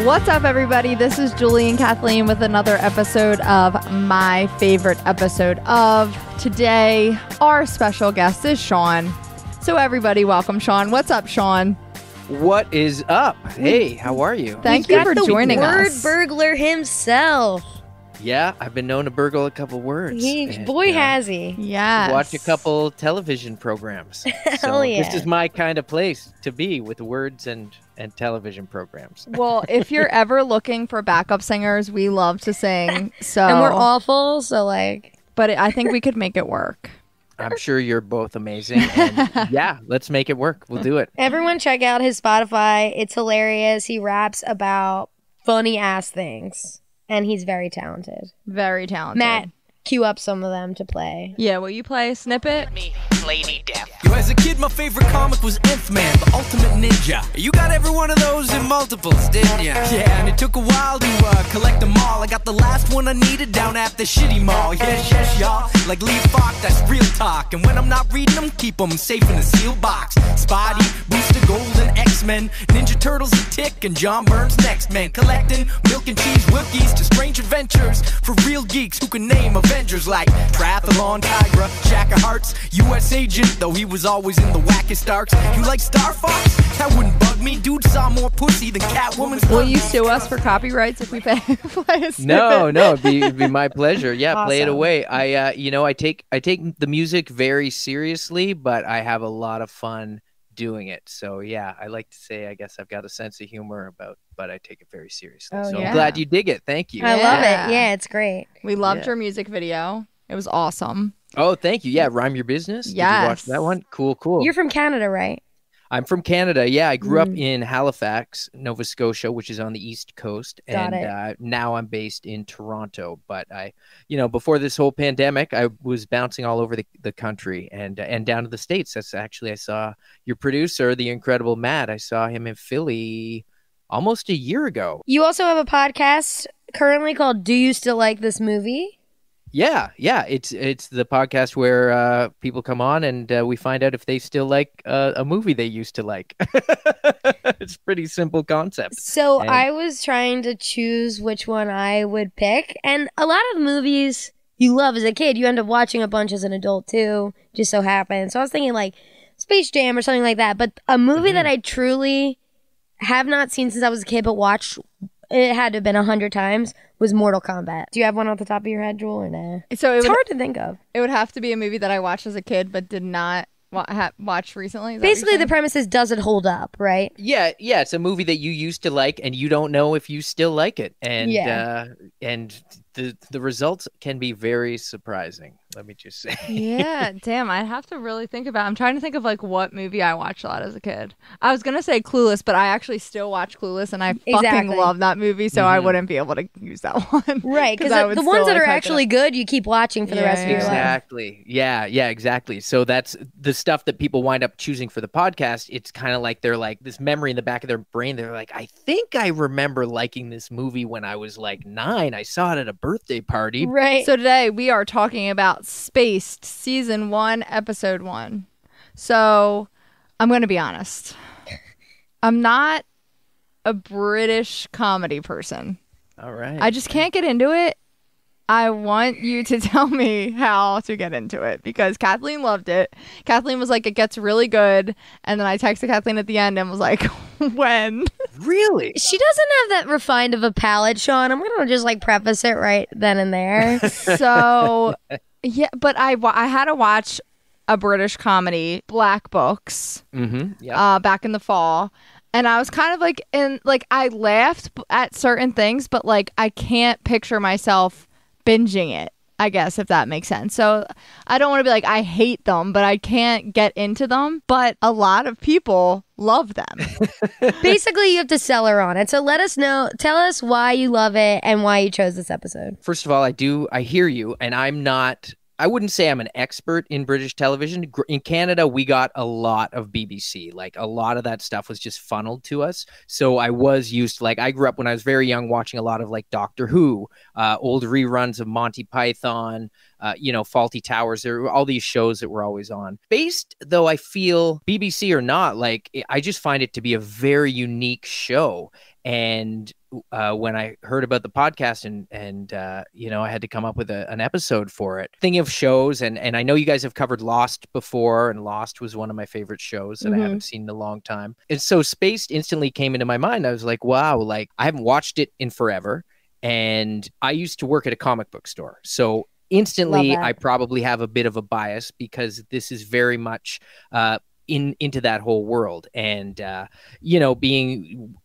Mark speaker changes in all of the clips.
Speaker 1: What's up, everybody? This is Julie and Kathleen with another episode of my favorite episode of today. Our special guest is Sean. So everybody, welcome Sean. What's up, Sean?
Speaker 2: What is up? Hey, how are you?
Speaker 1: Thank you for joining us.
Speaker 3: WordBurglar himself.
Speaker 2: Yeah, I've been known to burgle a couple words.
Speaker 3: Has he?
Speaker 1: Yeah.
Speaker 2: Watch a couple television programs.
Speaker 3: Hell yeah.
Speaker 2: This is my kind of place to be with words and television programs.
Speaker 1: Well, if you're ever looking for backup singers, we love to sing. So,
Speaker 3: And we're awful, so like...
Speaker 1: But I think we could make it work.
Speaker 2: I'm sure you're both amazing. And yeah, let's make it work. We'll do it.
Speaker 3: Everyone check out his Spotify. It's hilarious. He raps about funny-ass things. And he's very talented.
Speaker 1: Very talented.
Speaker 3: Matt, cue up some of them to play.
Speaker 1: Yeah, will you play a snippet?
Speaker 4: Me, Lady Death. Yo, as a kid, my favorite comic was Nth Man, the Ultimate Ninja. You got every one of those in multiples, didn't ya? Yeah, and it took a while to collect them all. I got the last one I needed down at the shitty mall. Yes, y'all. Like Lee Falk, that's real talk. And when I'm not reading them, keep them safe in a sealed box. Spotty, Booster Gold, and X-Men, Ninja Turtles and Tick, and John Burns' Next Man. Collecting milk and cheese Wilkies to strange adventures for real geeks who can name Avengers like Triathlon, Tigra, Jack of Hearts, U.S. Agent, though he was always in the wackest arcs. You like Star Fox? That wouldn't bug me. Dude saw more pussy than Catwoman's.
Speaker 1: Will you sue us for copyrights if we play a snippet?
Speaker 2: No, it'd be my pleasure. Yeah,
Speaker 3: Awesome.
Speaker 2: Play it away. I take the music very seriously, but I have a lot of fun doing it. So yeah, I like to say I guess I've got a sense of humor but I take it very seriously.
Speaker 3: Oh,
Speaker 2: so
Speaker 3: yeah.
Speaker 2: I'm glad you dig it. Thank you.
Speaker 3: I love
Speaker 1: Yeah.
Speaker 3: it. Yeah, it's great.
Speaker 1: We loved
Speaker 2: Yeah.
Speaker 1: your music video. It was awesome.
Speaker 2: Oh, thank you. Yeah, Rhyme Your Business. Did you watch
Speaker 1: Yes.
Speaker 2: that one? Cool.
Speaker 3: You're from Canada, right?
Speaker 2: I'm from Canada. Yeah, I grew up in Halifax, Nova Scotia, which is on the East Coast.
Speaker 3: Got
Speaker 2: And now I'm based in Toronto. But before this whole pandemic, I was bouncing all over the country and down to the States. That's actually, I saw your producer, the incredible Matt. I saw him in Philly almost a year ago.
Speaker 3: You also have a podcast currently called Do You Still Like This Movie?
Speaker 2: Yeah. It's the podcast where people come on and we find out if they still like a movie they used to like. It's a pretty simple concept.
Speaker 3: So
Speaker 2: And-
Speaker 3: I was trying to choose which one I would pick. And a lot of the movies you love as a kid, you end up watching a bunch as an adult too, just so happens. So I was thinking like Space Jam or something like that. But a movie that I truly have not seen since I was a kid, but watched, it had to have been 100 times, was Mortal Kombat. Do you have one off the top of your head, Jewel, or nah?
Speaker 1: So
Speaker 3: It's hard to think of.
Speaker 1: It would have to be a movie that I watched as a kid but did not watch recently. Is that what you're
Speaker 3: Basically, the
Speaker 1: saying?
Speaker 3: premise is, does it hold up, right?
Speaker 2: Yeah, it's a movie that you used to like, and you don't know if you still like it, and and the results can be very surprising. Let me just say.
Speaker 1: Yeah, damn, I'd have to really think about it. I'm trying to think of like what movie I watched a lot as a kid. I was gonna say Clueless, but I actually still watch Clueless, and I fucking
Speaker 3: Exactly.
Speaker 1: love that movie, so I wouldn't be able to use that one.
Speaker 3: Right, because
Speaker 1: I would
Speaker 3: the ones
Speaker 1: still,
Speaker 3: that are
Speaker 1: like, hype it
Speaker 3: actually
Speaker 1: up.
Speaker 3: good, you keep watching for the rest of your life.
Speaker 2: Exactly. Yeah, exactly. So that's the stuff that people wind up choosing for the podcast. It's kind of like they're like this memory in the back of their brain. They're like, I think I remember liking this movie when I was like 9. I saw it at a birthday party.
Speaker 3: Right.
Speaker 1: So today we are talking about Spaced Season 1, Episode 1. So I'm going to be honest. I'm not a British comedy person.
Speaker 2: All right.
Speaker 1: I just can't get into it. I want you to tell me how to get into it because Kathleen loved it. Kathleen was like, it gets really good. And then I texted Kathleen at the end and was like, when?
Speaker 2: Really?
Speaker 3: She doesn't have that refined of a palate, Sean. I'm going to just like preface it right then and there.
Speaker 1: So, yeah, but I had to watch a British comedy, Black Books,
Speaker 2: Mm-hmm. Yeah.
Speaker 1: back in the fall. And I was kind of like, I laughed at certain things, but like, I can't picture myself binging it, I guess, if that makes sense. So I don't want to be like, I hate them, but I can't get into them. But a lot of people love them.
Speaker 3: Basically, you have to sell her on it. So let us know. Tell us why you love it and why you chose this episode.
Speaker 2: First of all, I hear you, and I wouldn't say I'm an expert in British television. In Canada, we got a lot of BBC. Like, a lot of that stuff was just funneled to us. So I was used to, like, I grew up when I was very young watching a lot of, like, Doctor Who, old reruns of Monty Python, Faulty Towers. There were all these shows that were always on. Based, though, I feel, BBC or not, like, I just find it to be a very unique show. And when I heard about the podcast and I had to come up with an episode for it. Thinking of shows, and I know you guys have covered Lost before, and Lost was one of my favorite shows that I haven't seen in a long time. And so Spaced instantly came into my mind. I was like, wow, like I haven't watched it in forever. And I used to work at a comic book store. So instantly, I probably have a bit of a bias because this is very much into that whole world. And, being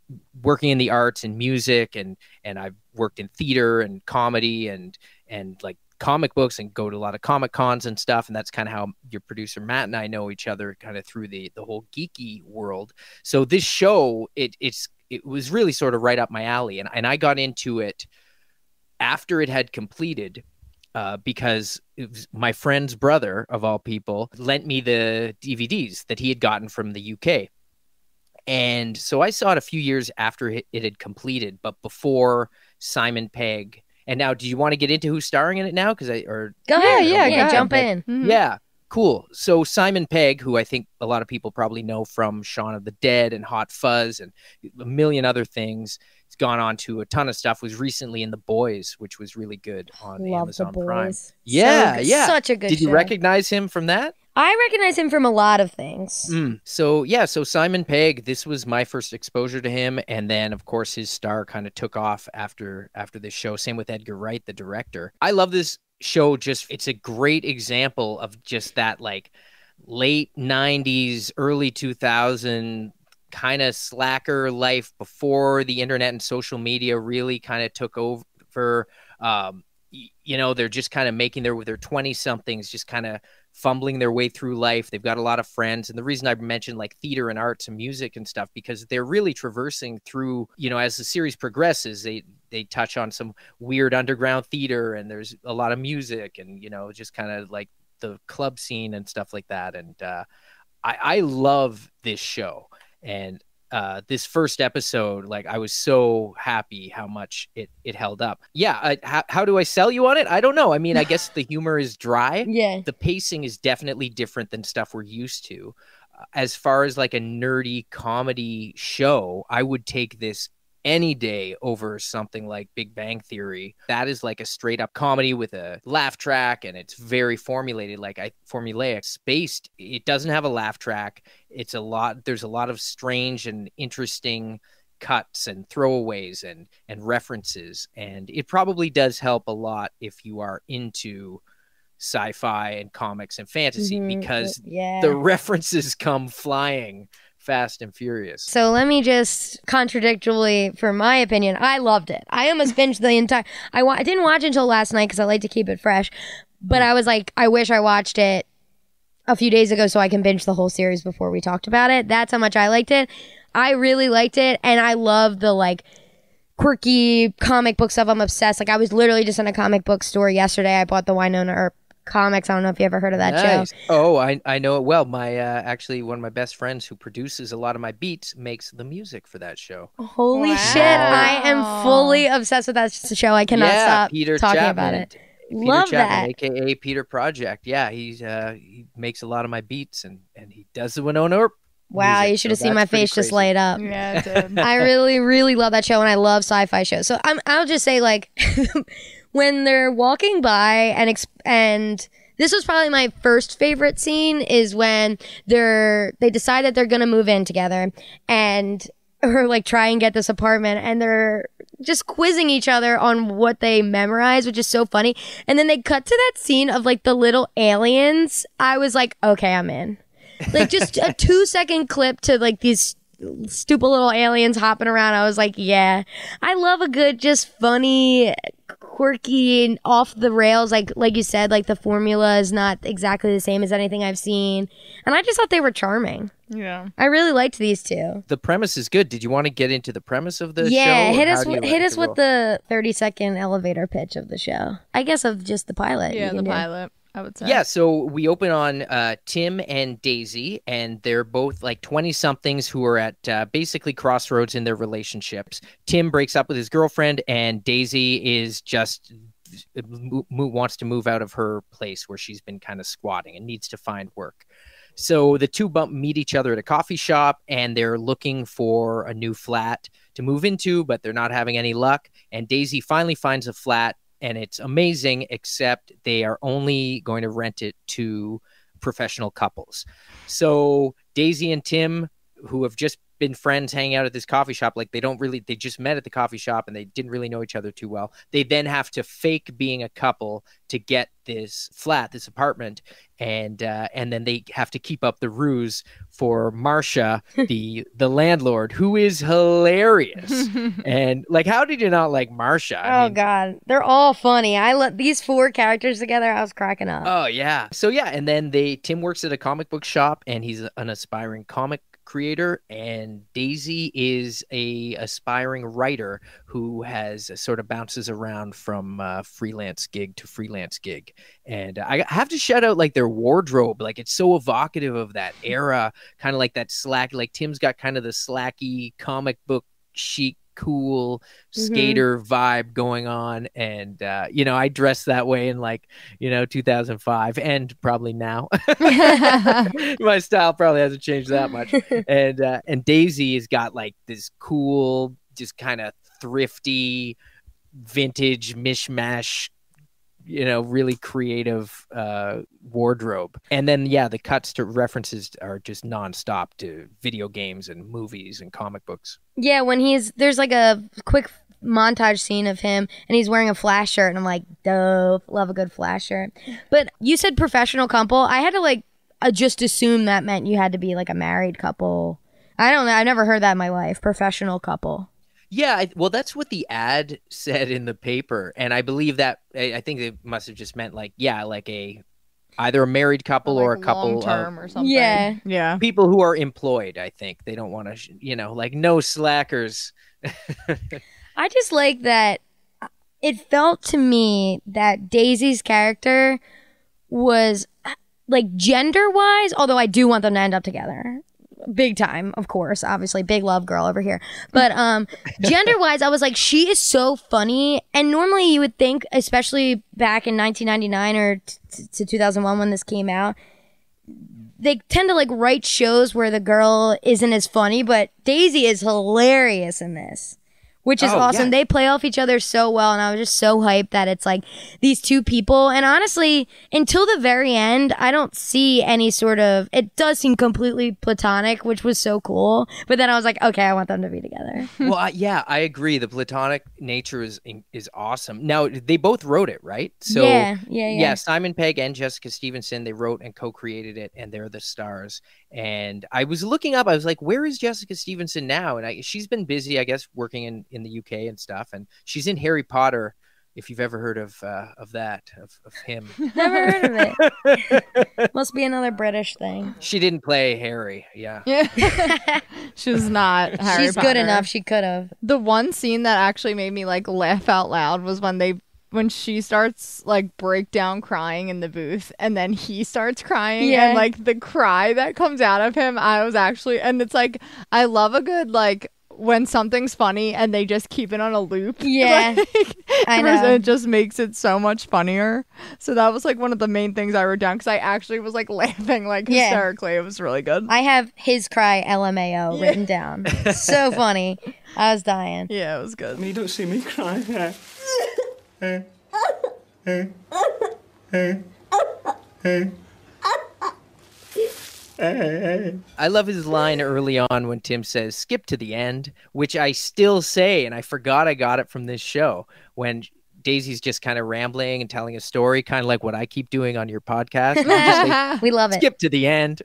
Speaker 2: working in the arts and music, and I've worked in theater and comedy and like comic books and go to a lot of comic cons and stuff. And that's kind of how your producer Matt and I know each other kind of through the whole geeky world. So this show, it was really sort of right up my alley. And I got into it after it had completed, because it was my friend's brother, of all people, lent me the DVDs that he had gotten from the UK. And so I saw it a few years after it had completed, but before Simon Pegg. And now, do you want to get into who's starring in it now? Go ahead.
Speaker 3: Yeah, jump in.
Speaker 1: Mm-hmm.
Speaker 2: Yeah, cool. So Simon Pegg, who I think a lot of people probably know from Shaun of the Dead and Hot Fuzz and a million other things, he's gone on to a ton of stuff, was recently in The Boys, which was really good on Amazon Prime. Yeah.
Speaker 3: Such a good show.
Speaker 2: Did you recognize him from that?
Speaker 3: I recognize him from a lot of things.
Speaker 2: So Simon Pegg, this was my first exposure to him. And then, of course, his star kind of took off after this show. Same with Edgar Wright, the director. I love this show. It's a great example of just that, like, late 90s, early 2000 kind of slacker life before the internet and social media really kind of took over. They're just kind of making their 20-somethings just kind of fumbling their way through life. They've got a lot of friends. And the reason I mentioned like theater and arts and music and stuff, because they're really traversing through, as the series progresses, they touch on some weird underground theater, and there's a lot of music and, just kind of like the club scene and stuff like that. And I love this show. And this first episode, like, I was so happy how much it held up. Yeah. How do I sell you on it? I don't know. I mean, I guess the humor is dry.
Speaker 3: Yeah.
Speaker 2: The pacing is definitely different than stuff we're used to. As far as like a nerdy comedy show, I would take this any day over something like Big Bang Theory. That is like a straight up comedy with a laugh track, and it's very formulated, formulaic. Spaced, it doesn't have a laugh track. There's a lot of strange and interesting cuts and throwaways and references, and it probably does help a lot if you are into sci-fi and comics and fantasy, because the references come flying fast and furious.
Speaker 3: So let me just contradictorily, for my opinion, I loved it. I almost binged the entire. I didn't watch it until last night because I like to keep it fresh. But I was like, I wish I watched it a few days ago so I can binge the whole series before we talked about it. That's how much I liked it. I really liked it, and I love the like quirky comic book stuff. I'm obsessed. Like, I was literally just in a comic book store yesterday. I bought the Winona Earp comics. I don't know if you ever heard of that show.
Speaker 2: Oh, I know it well. My actually one of my best friends who produces a lot of my beats makes the music for that show.
Speaker 3: Holy shit! I am fully obsessed with that show. I cannot stop
Speaker 2: Peter
Speaker 3: talking
Speaker 2: Chapman,
Speaker 3: about it.
Speaker 2: Peter
Speaker 3: Love
Speaker 2: Chapman,
Speaker 3: that,
Speaker 2: aka Peter Project. Yeah, he makes a lot of my beats, and he does the Winona Earp.
Speaker 3: Wow,
Speaker 2: music,
Speaker 3: you should have seen my face just light up.
Speaker 1: Yeah, it did.
Speaker 3: I really, really love that show, and I love sci-fi shows. So I'll just say, like, when they're walking by and this was probably my first favorite scene, is when they decide that they're gonna move in together and or like try and get this apartment, and they're just quizzing each other on what they memorize, which is so funny. And then they cut to that scene of like the little aliens. I was like, okay, I'm in. Like, just a 2-second clip to like these stupid little aliens hopping around. I was like, yeah, I love a good, just funny, quirky, and off the rails. Like you said, like the formula is not exactly the same as anything I've seen. And I just thought they were charming.
Speaker 1: Yeah.
Speaker 3: I really liked these two.
Speaker 2: The premise is good. Did you want to get into the premise of the show?
Speaker 3: Yeah, hit us with the 30-second elevator pitch of the show. I guess of just the pilot.
Speaker 1: Yeah, the pilot, I would say.
Speaker 2: Yeah, so we open on Tim and Daisy, and they're both like 20-somethings who are at basically crossroads in their relationships. Tim breaks up with his girlfriend, and Daisy is just wants to move out of her place where she's been kind of squatting and needs to find work. So the two meet each other at a coffee shop, and they're looking for a new flat to move into, but they're not having any luck. And Daisy finally finds a flat, and it's amazing, except they are only going to rent it to professional couples. So Daisy and Tim, who have just been friends hanging out at this coffee shop, like they just met at the coffee shop and they didn't really know each other too well. They then have to fake being a couple to get this flat, this apartment, and then they have to keep up the ruse for Marcia, the landlord, who is hilarious. And like, how did you not like Marcia?
Speaker 3: God, they're all funny. I love these 4 characters together. I was cracking up.
Speaker 2: Oh yeah. So yeah, and then Tim works at a comic book shop, and he's an aspiring comic creator, and Daisy is a aspiring writer who has sort of bounces around from freelance gig to freelance gig. And I have to shout out like their wardrobe, like it's so evocative of that era, kind of like that slack, like Tim's got kind of the slacky comic book chic, cool skater vibe going on. And I dressed that way in 2005 and probably now. My style probably hasn't changed that much. And Daisy has got like this cool, just kind of thrifty vintage mishmash, really creative wardrobe. And then the cuts to references are just nonstop to video games and movies and comic books.
Speaker 3: Yeah, when there's like a quick montage scene of him and he's wearing a Flash shirt, and I'm like, dope, love a good Flash shirt. But you said professional couple. I had to just assume that meant you had to be like a married couple. I don't know. I've never heard that in my life. Professional couple.
Speaker 2: Yeah, well, that's what the ad said in the paper, and I believe that I think it must have just meant either a married couple or a couple
Speaker 1: long term or something.
Speaker 3: Yeah.
Speaker 2: People who are employed. I think they don't want to, no slackers.
Speaker 3: I just like that. It felt to me that Daisy's character was gender wise, although I do want them to end up together. Big time, of course, obviously, big love girl over here. But gender wise, I was like, she is so funny. And normally you would think, especially back in 1999 or to 2001 when this came out, they tend to write shows where the girl isn't as funny, but Daisy is hilarious in this, which is awesome. Yeah. They play off each other so well, and I was just so hyped that it's these 2 people. And honestly, until the very end, I don't see any sort of, it does seem completely platonic, which was so cool. But then I was like, okay, I want them to be together.
Speaker 2: Well, I agree. The platonic nature is awesome. Now, they both wrote it, right? So yeah. Simon Pegg and Jessica Stevenson, they wrote and co-created it, and they're the stars. And I was looking up, I was like, where is Jessica Stevenson now? And she's been busy, I guess, working in the UK and stuff. And she's in Harry Potter, if you've ever heard of him.
Speaker 3: Never heard of it. Must be another British thing.
Speaker 2: She didn't play Harry, yeah.
Speaker 1: She was not Harry
Speaker 3: She's
Speaker 1: Potter.
Speaker 3: Good enough, she could have.
Speaker 1: The one scene that actually made me laugh out loud was when she starts break down crying in the booth, and then he starts crying, and the cry that comes out of him, I was actually, and it's I love a good when something's funny and they just keep it on a loop.
Speaker 3: Yeah. I know.
Speaker 1: It just makes it so much funnier. So that was one of the main things I wrote down, because I actually was laughing hysterically. It was really good.
Speaker 3: I have his cry LMAO written down. So funny. I was dying.
Speaker 1: Yeah, it was good.
Speaker 5: I mean, you don't see me cry.
Speaker 2: I love his line early on when Tim says, skip to the end, which I still say, and I forgot I got it from this show, when Daisy's just kind of rambling and telling a story, kind of like what I keep doing on your podcast.
Speaker 3: We love it.
Speaker 2: Skip to the end.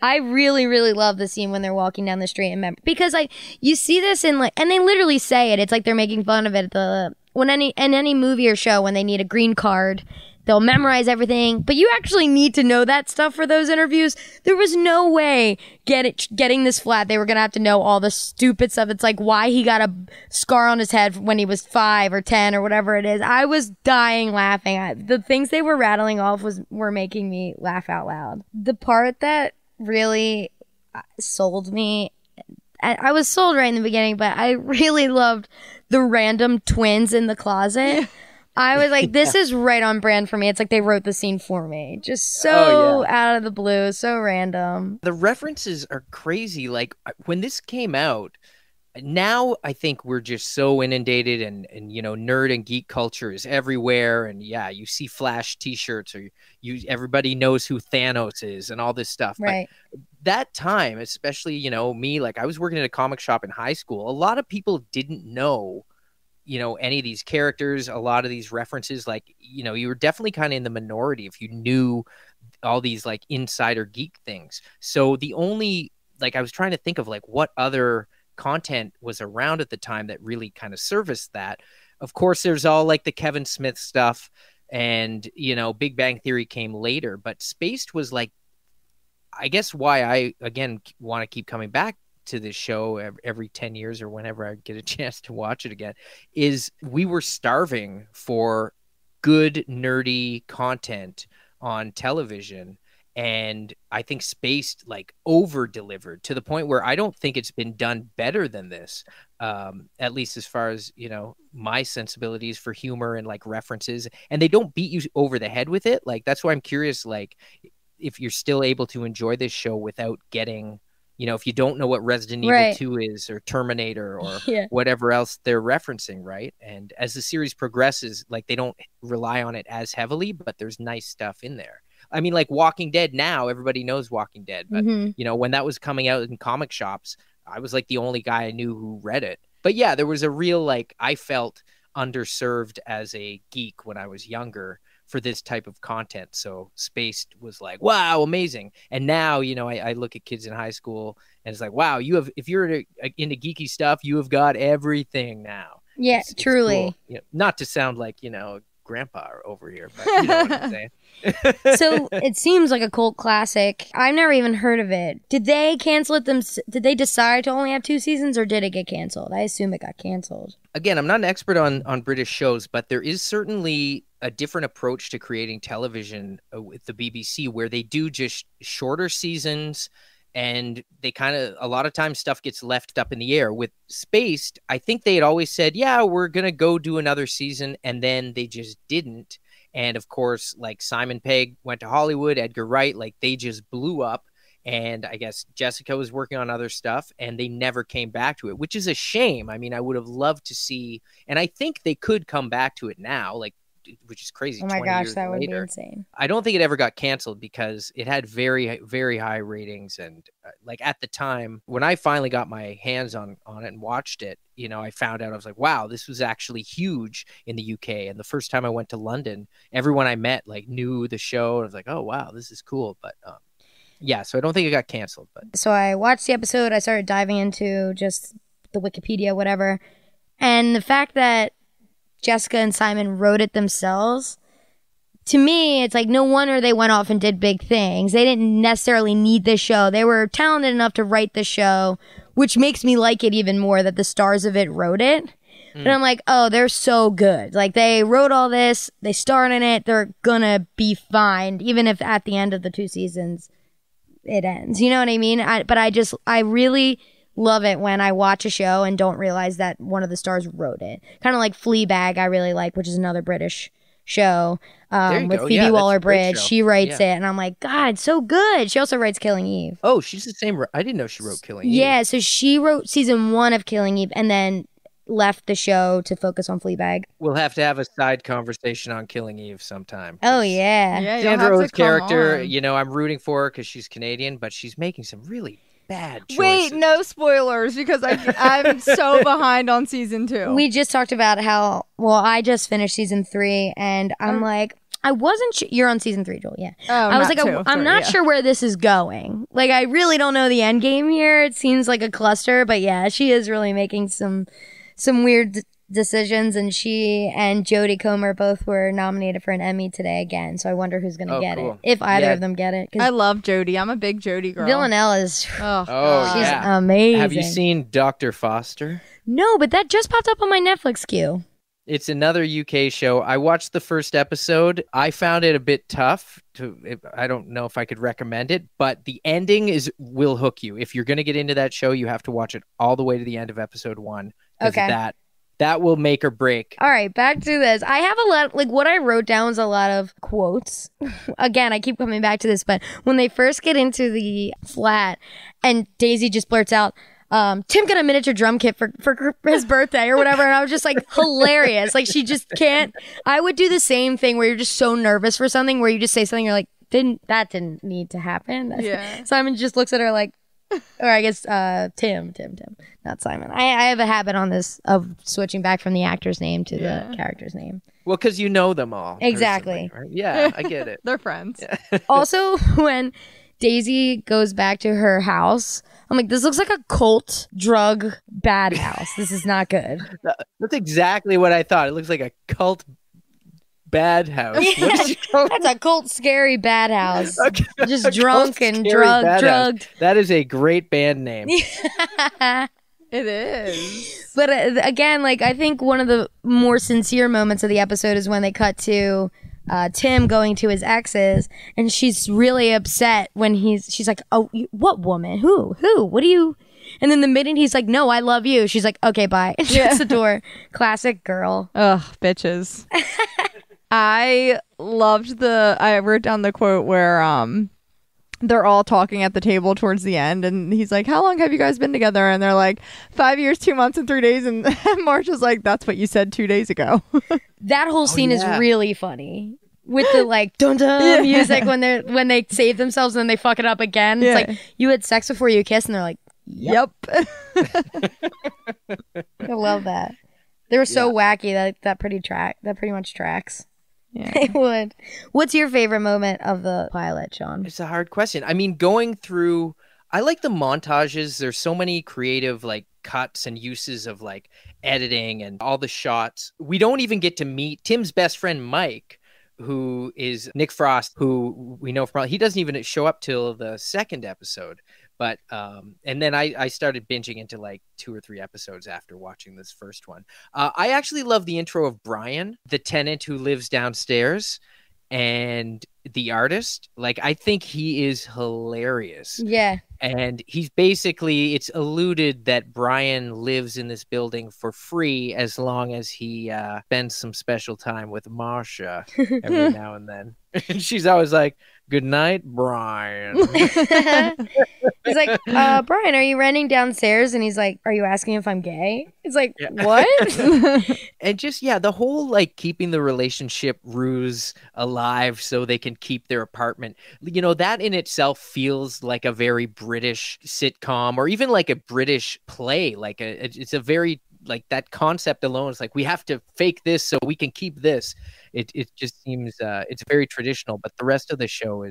Speaker 3: I really, really love the scene when they're walking down the street, and because you see this in and they literally say it. It's they're making fun of it. In any movie or show, when they need a green card, they'll memorize everything, but you actually need to know that stuff for those interviews. There was no way getting this flat, they were gonna have to know all the stupid stuff. It's why he got a scar on his head when he was 5 or 10 or whatever it is. I was dying laughing. The things they were rattling off were making me laugh out loud. The part that really sold me, I was sold right in the beginning, but I really loved the random twins in the closet. I was like, this is right on brand for me. It's they wrote the scene for me. Just so out of the blue, so random.
Speaker 2: The references are crazy. When this came out, now I think we're just so inundated and nerd and geek culture is everywhere. And yeah, you see Flash t-shirts or everybody knows who Thanos is and all this stuff.
Speaker 3: Right.
Speaker 2: But that time, especially, me, like I was working at a comic shop in high school. A lot of people didn't know, any of these characters, a lot of these references, like, you were definitely kind of in the minority if you knew all these like insider geek things. So the only, like, I was trying to think of like what other content was around at the time that really kind of serviced that. Of course, there's all like the Kevin Smith stuff and, Big Bang Theory came later, but Spaced was like, I guess why I, again, want to keep coming back to this show every 10 years or whenever I get a chance to watch it again, is we were starving for good, nerdy content on television. And I think Spaced like over-delivered to the point where I don't think it's been done better than this, at least as far as, my sensibilities for humor and like references. And they don't beat you over the head with it. Like, that's why I'm curious, like, if you're still able to enjoy this show without getting, if you don't know what Resident Evil 2 is or Terminator or whatever else they're referencing, right? And as the series progresses, like, they don't rely on it as heavily, but there's nice stuff in there. I mean, like Walking Dead now, everybody knows Walking Dead. But, when that was coming out in comic shops, I was like the only guy I knew who read it. But yeah, there was a real, like, I felt underserved as a geek when I was younger for this type of content. So Spaced was like, wow, amazing. And now, I look at kids in high school and it's like, wow, if you're into geeky stuff, you have got everything now.
Speaker 3: Yeah, truly.
Speaker 2: It's cool. Not to sound like, grandpa over here, but you know what I'm saying.
Speaker 3: So it seems like a cult classic. I've never even heard of it. Did they cancel it Did they decide to only have 2 seasons or did it get canceled? I assume it got canceled.
Speaker 2: Again, I'm not an expert on British shows, but there is certainly a different approach to creating television with the BBC where they do just shorter seasons. And they kind of, a lot of times stuff gets left up in the air. With Spaced, I think they had always said, yeah, we're going to go do another season. And then they just didn't. And of course, like Simon Pegg went to Hollywood, Edgar Wright, like they just blew up. And I guess Jessica was working on other stuff and they never came back to it, which is a shame. I mean, I would have loved to see, and I think they could come back to it now, like, which is crazy.
Speaker 3: Oh my gosh, that would be insane.
Speaker 2: I don't think it ever got canceled because it had very, very high ratings. And like at the time when I finally got my hands on it and watched it, I found out, I was like, wow, this was actually huge in the UK. And the first time I went to London, everyone I met like knew the show. I was like, oh, wow, this is cool. But yeah, so I don't think it got canceled. But
Speaker 3: so I watched the episode. I started diving into just the Wikipedia, whatever. And the fact that Jessica and Simon wrote it themselves, to me, it's like no wonder they went off and did big things. They didn't necessarily need this show. They were talented enough to write the show, which makes me like it even more that the stars of it wrote it. And I'm like, oh, they're so good. Like, they wrote all this, they starred in it, they're gonna be fine, even if at the end of the 2 seasons it ends. You know what I mean? I really love it when I watch a show and don't realize that one of the stars wrote it. Kind of like Fleabag, I really like, which is another British show with Phoebe Waller-Bridge. She writes it, and I'm like, God, it's so good. She also writes Killing Eve.
Speaker 2: Oh, she's the same. I didn't know she wrote Killing Eve.
Speaker 3: Yeah, so she wrote season 1 of Killing Eve, and then left the show to focus on Fleabag.
Speaker 2: We'll have to have a side conversation on Killing Eve sometime.
Speaker 3: Oh, yeah.
Speaker 2: Sandra Oh's character, I'm rooting for her because she's Canadian, but she's making some really bad choices.
Speaker 1: Wait, no spoilers because I'm so behind on season 2.
Speaker 3: We just talked about how, I just finished season 3 and I'm like, I wasn't you're on season 3, Joel, yeah.
Speaker 1: Oh,
Speaker 3: I was like, I'm not sure where this is going. Like, I really don't know the end game here. It seems like a cluster, but yeah, she is really making some weird decisions, and she and Jodie Comer both were nominated for an Emmy today again, so I wonder who's going to get it, if either of them get it.
Speaker 1: I love Jodie. I'm a big Jodie girl.
Speaker 3: Villanelle is she's
Speaker 2: yeah.
Speaker 3: amazing.
Speaker 2: Have you seen Dr. Foster?
Speaker 3: No, but that just popped up on my Netflix queue.
Speaker 2: It's another UK show. I watched the first episode. I found it a bit tough. I don't know if I could recommend it, but the ending will hook you. If you're going to get into that show, you have to watch it all the way to the end of episode 1. Okay. That will make or break.
Speaker 3: All right, back to this. I have a lot, like what I wrote down was a lot of quotes. Again, I keep coming back to this, but when they first get into the flat and Daisy just blurts out, Tim got a miniature drum kit for his birthday or whatever. And I was just like, hilarious. Like, she just can't. I would do the same thing where you're just so nervous for something where you just say something, you're like, that didn't need to happen.
Speaker 1: Yeah.
Speaker 3: Simon just looks at her like, or I guess Tim, not Simon. I have a habit on this of switching back from the actor's name to the character's name.
Speaker 2: Well, because you know them all.
Speaker 3: Exactly.
Speaker 2: Right? Yeah, I get it.
Speaker 1: They're friends.
Speaker 2: Yeah.
Speaker 3: Also, when Daisy goes back to her house, I'm like, this looks like a cult drug bad house. This is not good.
Speaker 2: That's exactly what I thought. It looks like a cult bad house. What did you call
Speaker 3: That's a cult scary bad house.
Speaker 2: Okay.
Speaker 3: Just drunk and
Speaker 2: Scary Bad
Speaker 3: drugged.
Speaker 2: House. That is a great band name.
Speaker 1: It is.
Speaker 3: But again, like, I think one of the more sincere moments of the episode is when they cut to Tim going to his ex's, and she's really upset when she's like, oh, what woman? Who? What do you? And then the minute he's like, no, I love you, she's like, okay, bye. And shuts the door. Classic girl.
Speaker 1: Ugh, bitches. I wrote down the quote where they're all talking at the table towards the end, and he's like, how long have you guys been together? And they're like, 5 years, 2 months, and 3 days. And Marsha's like, that's what you said 2 days ago.
Speaker 3: That whole scene is really funny. With the like dun dun music when they save themselves and then they fuck it up again. It's like, you had sex before you kissed, and they're like, yep. I love that. They were so wacky that pretty much tracks. Yeah. They would. What's your favorite moment of the pilot, Sean?
Speaker 2: It's a hard question. I mean, going through, I like the montages. There's so many creative like cuts and uses of like editing and all the shots. We don't even get to meet Tim's best friend, Mike, who is Nick Frost, who we know from, he doesn't even show up till the second episode. But and then I started binging into like 2 or 3 episodes after watching this first one. I actually love the intro of Brian, the tenant who lives downstairs, and the artist. Like, I think he is hilarious.
Speaker 3: Yeah.
Speaker 2: And he's basically, it's alluded that Brian lives in this building for free as long as he spends some special time with Marsha every now and then. And she's always like, good night, Brian.
Speaker 3: He's like, Brian, are you renting downstairs? And he's like, are you asking if I'm gay? It's like, what?
Speaker 2: And just, the whole like keeping the relationship ruse alive so they can keep their apartment. You know, that in itself feels like a very British sitcom or even like a British play. Like it's a very, like, that concept alone is like, we have to fake this so we can keep this. It just seems it's very traditional, but the rest of the show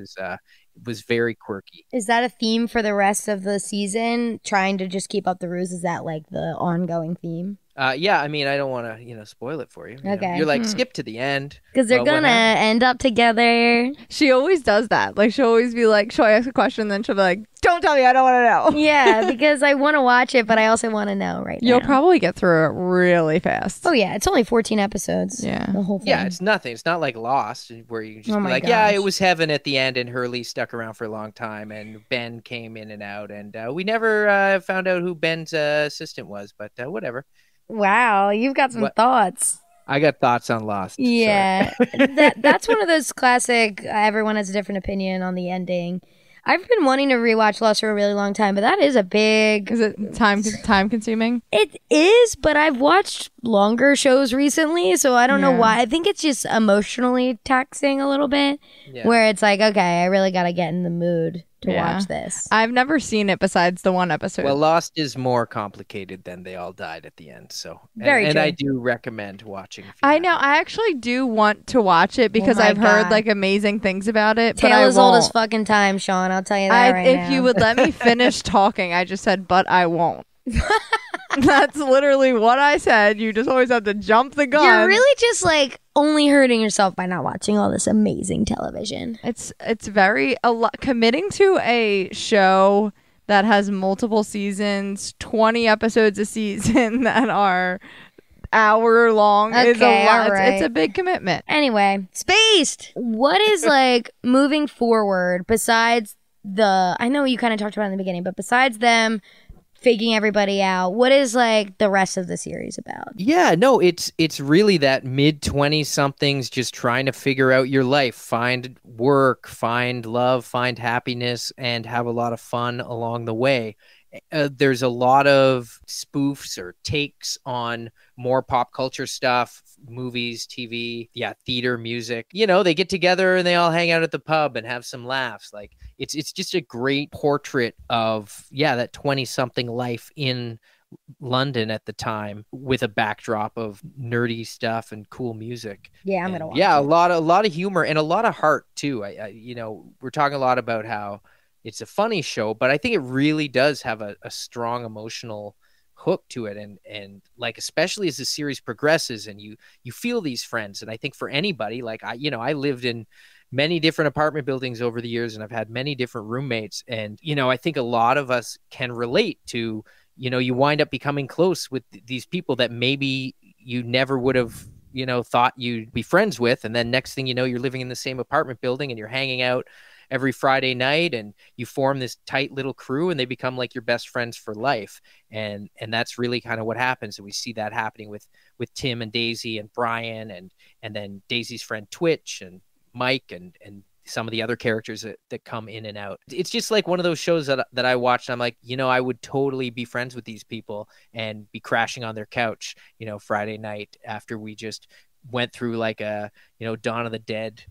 Speaker 2: was very quirky.
Speaker 3: Is that a theme for the rest of the season? Trying to just keep up the ruse? Is that like the ongoing theme?
Speaker 2: Yeah, I mean, I don't want to, spoil it for you.
Speaker 3: Okay.
Speaker 2: You're like, skip to the end.
Speaker 3: Because they're going to end up together.
Speaker 1: She always does that. Like, she'll always be like, she'll ask a question, then she'll be like, don't tell me, I don't want to know.
Speaker 3: Yeah, because I want to watch it, but I also want to know now.
Speaker 1: You'll probably get through it really fast.
Speaker 3: Oh, yeah. It's only 14 episodes.
Speaker 1: Yeah.
Speaker 3: The whole thing.
Speaker 2: Yeah, it's nothing. It's not like Lost, where you can just be like,
Speaker 3: gosh.
Speaker 2: yeah, it was heaven at the end, and Hurley stuck around for a long time, and Ben came in and out, and we never found out who Ben's assistant was, but whatever.
Speaker 3: Wow, you've got some thoughts.
Speaker 2: I got thoughts on Lost.
Speaker 3: Yeah, that's one of those classic, everyone has a different opinion on the ending. I've been wanting to rewatch Lost for a really long time, but that is a big...
Speaker 1: Is it time consuming?
Speaker 3: It is, but I've watched longer shows recently, so I don't know why. I think it's just emotionally taxing a little bit, where it's like, okay, I really got to get in the mood to watch this.
Speaker 1: I've never seen it besides the one episode.
Speaker 2: Well, Lost is more complicated than they all died at the end, so
Speaker 3: Very true.
Speaker 2: I do recommend watching.
Speaker 1: I know. I actually do want to watch it because I've heard like amazing things about it.
Speaker 3: Tale as old as fucking time, Sean. I'll tell you that right now.
Speaker 1: If you would let me finish talking, I just said, but I won't. That's literally what I said. You just always have to jump the gun.
Speaker 3: You're really just like only hurting yourself by not watching all this amazing television.
Speaker 1: It's very a lot. Committing to a show that has multiple seasons, 20 episodes a season that are hour long is a lot.
Speaker 3: Right.
Speaker 1: It's a big commitment.
Speaker 3: Anyway, Spaced. What is like moving forward besides I know you kind of talked about it in the beginning, but besides them faking everybody out, what is like the rest of the series about?
Speaker 2: Yeah, no, it's really that mid-20 somethings just trying to figure out your life, find work, find love, find happiness, and have a lot of fun along the way. there's a lot of spoofs or takes on more pop culture stuff, movies, TV, theater, music. They get together and they all hang out at the pub and have some laughs. Like it's just a great portrait of that 20-something life in London at the time, with a backdrop of nerdy stuff and cool music.
Speaker 3: Yeah, I'm gonna watch
Speaker 2: it. A lot of humor and a lot of heart too. We're talking a lot about how it's a funny show, but I think it really does have a strong emotional hook to it, and like, especially as the series progresses and you feel these friends. And I think for anybody, like I lived in many different apartment buildings over the years, and I've had many different roommates, and I think a lot of us can relate to, you wind up becoming close with these people that maybe you never would have thought you'd be friends with, and then next thing you know, you're living in the same apartment building and you're hanging out every Friday night, and you form this tight little crew, and they become like your best friends for life. And that's really kind of what happens. And we see that happening with Tim and Daisy and Brian, and then Daisy's friend Twitch and Mike and some of the other characters that come in and out. It's just like one of those shows that I watched. I'm like, I would totally be friends with these people and be crashing on their couch, Friday night after we just went through like a, Dawn of the Dead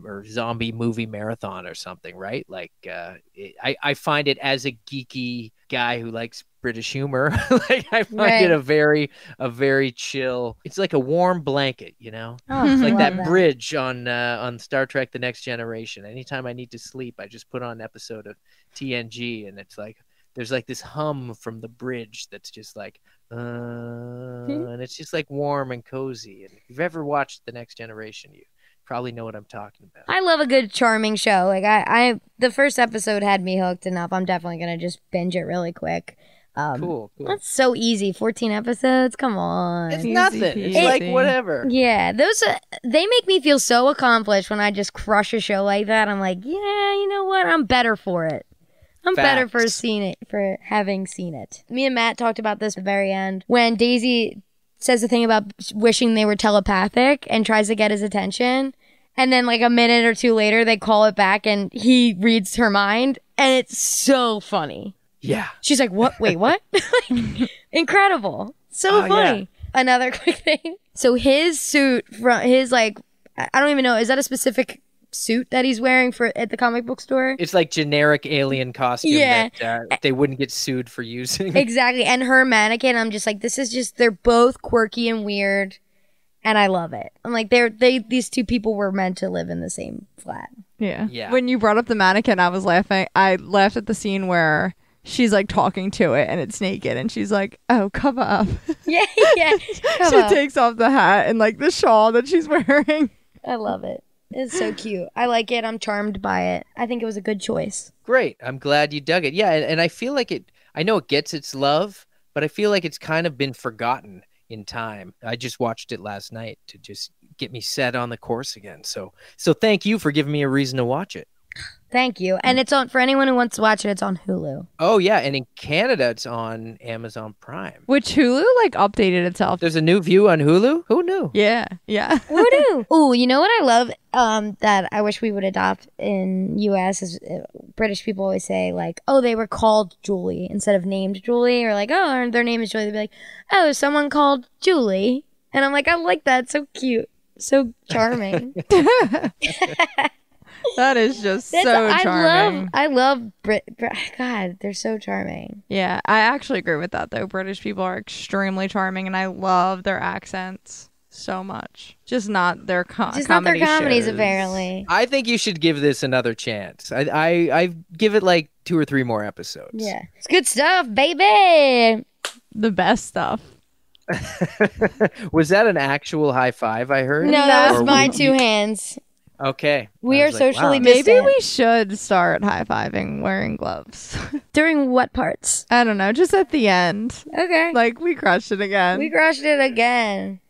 Speaker 2: or zombie movie marathon or something, right? Like I find it, as a geeky guy who likes British humor, like I find it a very chill. It's like a warm blanket,
Speaker 3: Oh,
Speaker 2: it's like that bridge on Star Trek: The Next Generation. Anytime I need to sleep, I just put on an episode of TNG, and it's like there's like this hum from the bridge that's just like and it's just like warm and cozy. And if you've ever watched The Next Generation, you probably know what I'm talking about.
Speaker 3: I love a good charming show. Like I the first episode had me hooked enough. I'm definitely gonna just binge it really quick.
Speaker 2: Cool.
Speaker 3: That's so easy. 14 episodes. Come on.
Speaker 2: It's nothing. It's like whatever.
Speaker 3: Yeah, those they make me feel so accomplished when I just crush a show like that. I'm like, yeah, you know what? I'm better for it. I'm better for having seen it. Me and Matt talked about this at the very end when Daisy says the thing about wishing they were telepathic and tries to get his attention. And then like a minute or two later, they call it back and he reads her mind. And it's so funny.
Speaker 2: Yeah.
Speaker 3: She's like, what? Wait, what? Incredible. So funny. Yeah. Another quick thing. So his suit, I don't even know. Is that a specific suit that he's wearing at the comic book store?
Speaker 2: It's like generic alien costume that they wouldn't get sued for using.
Speaker 3: Exactly. And her mannequin, I'm just like, they're both quirky and weird, and I love it. I'm like, these two people were meant to live in the same flat.
Speaker 1: Yeah. When you brought up the mannequin, I was laughing. I laughed at the scene where she's like talking to it and it's naked and she's like, oh, cover up.
Speaker 3: Yeah.
Speaker 1: She takes off the hat and like the shawl that she's wearing.
Speaker 3: I love it. It's so cute. I like it. I'm charmed by it. I think it was a good choice.
Speaker 2: Great. I'm glad you dug it. Yeah, and I feel like I know it gets its love, but I feel like it's kind of been forgotten in time. I just watched it last night to just get me set on the course again. So thank you for giving me a reason to watch it.
Speaker 3: Thank you. And it's on, for anyone who wants to watch it, it's on Hulu.
Speaker 2: Oh, yeah. And in Canada, it's on Amazon Prime.
Speaker 1: Which Hulu, like, updated itself.
Speaker 2: There's a new view on Hulu? Who knew?
Speaker 1: Yeah.
Speaker 3: Who knew? Oh, you know what I love that I wish we would adopt in U.S. is British people always say, like, oh, they were called Julie instead of named Julie. Or like, oh, their name is Julie. They'd be like, oh, someone called Julie. And I'm like, I like that. So cute. So charming.
Speaker 1: That is just so charming.
Speaker 3: I love God, they're so charming.
Speaker 1: Yeah, I actually agree with that though. British people are extremely charming and I love their accents so much. Just not their comedies
Speaker 3: apparently.
Speaker 2: I think you should give this another chance. I give it like 2 or 3 more episodes.
Speaker 3: Yeah. It's good stuff, baby.
Speaker 1: The best stuff.
Speaker 2: Was that an actual high five I heard?
Speaker 3: No, that was my 2 hands.
Speaker 2: Okay.
Speaker 3: We are socially distant.
Speaker 1: Maybe we should start high-fiving wearing gloves.
Speaker 3: During what parts?
Speaker 1: I don't know. Just at the end.
Speaker 3: Okay.
Speaker 1: Like, we crushed it again.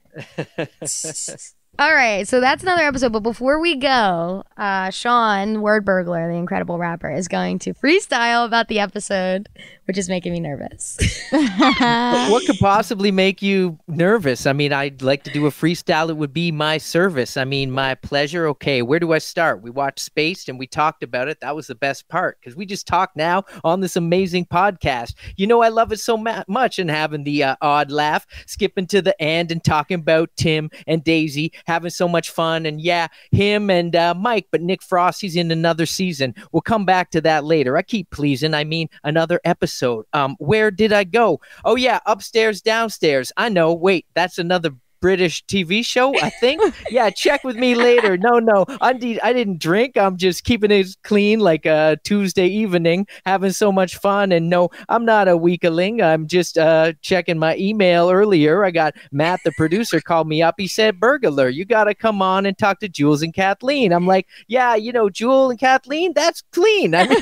Speaker 3: All right, so that's another episode. But before we go, Sean, WordBurglar, the incredible rapper, is going to freestyle about the episode, which is making me nervous.
Speaker 2: What could possibly make you nervous? I mean, I'd like to do a freestyle. It would be my service. I mean, my pleasure. Okay, where do I start? We watched Spaced and we talked about it. That was the best part because we just talked now on this amazing podcast. You know, I love it so much, and having the odd laugh, skipping to the end and talking about Tim and Daisy having so much fun. And yeah, him and Mike, but Nick Frosty's in another season. We'll come back to that later. I keep pleasing. I mean, another episode. Where did I go? Oh yeah, upstairs, downstairs. I know. Wait, that's another British TV show, I think. Yeah, check with me later. No, I didn't drink. I'm just keeping it clean like a Tuesday evening, having so much fun. And no, I'm not a weakling. I'm just checking my email earlier. I got Matt, the producer, called me up. He said, Burglar, you got to come on and talk to Jules and Kathleen. I'm like, yeah, you know, Jewel and Kathleen, that's clean. I mean,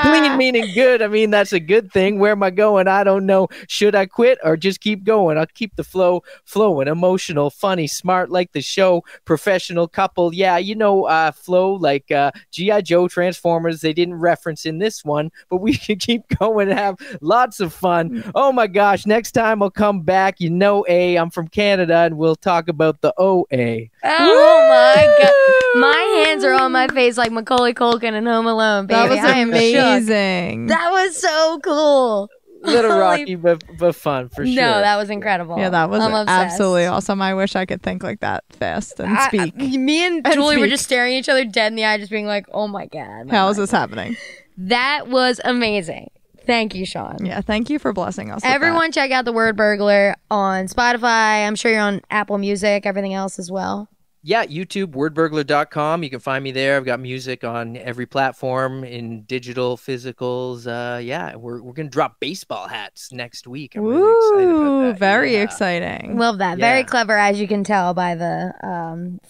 Speaker 2: clean meaning good. I mean, that's a good thing. Where am I going? I don't know. Should I quit or just keep going? I'll keep the flow flowing. Emotional, funny, smart like the show, professional couple. Yeah, you know, flow like G.I. Joe, Transformers. They didn't reference in this one, but we can keep going and have lots of fun. Oh my gosh, next time I'll come back. You know, I'm from Canada and we'll talk about the OA.
Speaker 3: Oh my God. My hands are on my face like Macaulay Culkin in Home Alone, baby.
Speaker 1: That was
Speaker 3: I am
Speaker 1: amazing.
Speaker 3: shook. That was so cool.
Speaker 2: Little rocky, but fun for sure.
Speaker 3: No, that was incredible.
Speaker 1: Yeah, that was
Speaker 3: I'm obsessed.
Speaker 1: absolutely awesome. I wish I could think like that fast and speak.
Speaker 3: Me and Julie were just staring at each other dead in the eye, just being like, oh my God.
Speaker 1: How is this happening?
Speaker 3: That was amazing. Thank you, Sean.
Speaker 1: Yeah, thank you for blessing us.
Speaker 3: Everyone check out the WordBurglar on Spotify. I'm sure you're on Apple Music, everything else as well.
Speaker 2: Yeah, YouTube, wordburglar.com. You can find me there. I've got music on every platform in digital, physicals. Yeah, we're going to drop baseball hats next week. I'm really excited about that.
Speaker 1: Very exciting.
Speaker 3: Love that.
Speaker 2: Yeah.
Speaker 3: Very clever, as you can tell by the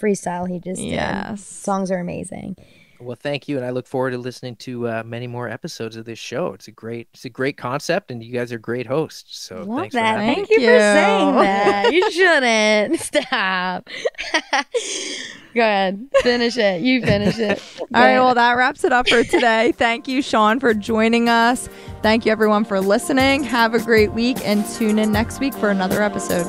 Speaker 3: freestyle he just did.
Speaker 1: Yes.
Speaker 3: Songs are amazing.
Speaker 2: Well, thank you, and I look forward to listening to many more episodes of this show. It's a great concept, and you guys are great hosts. So
Speaker 3: Love
Speaker 2: thanks
Speaker 3: that.
Speaker 2: for having
Speaker 3: Thank
Speaker 2: me.
Speaker 3: you for saying that. You shouldn't. Stop. Go ahead. Finish it. You finish it.
Speaker 1: All right, well, that wraps it up for today. Thank you, Sean, for joining us. Thank you, everyone, for listening. Have a great week, and tune in next week for another episode.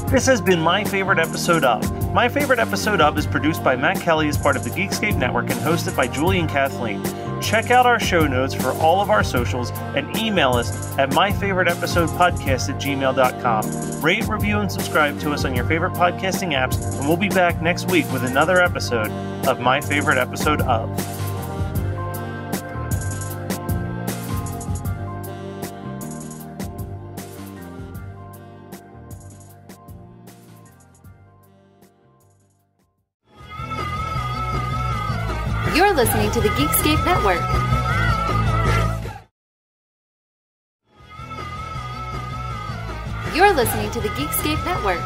Speaker 5: This has been My Favorite Episode Of. My Favorite Episode Of is produced by Matt Kelly as part of the Geekscape Network and hosted by Julie and Kathleen. Check out our show notes for all of our socials and email us at myfavoriteepisodepodcast@gmail.com. Rate, review, and subscribe to us on your favorite podcasting apps, and we'll be back next week with another episode of My Favorite Episode Of.
Speaker 6: You're listening to the Geekscape Network. You're listening to the Geekscape Network.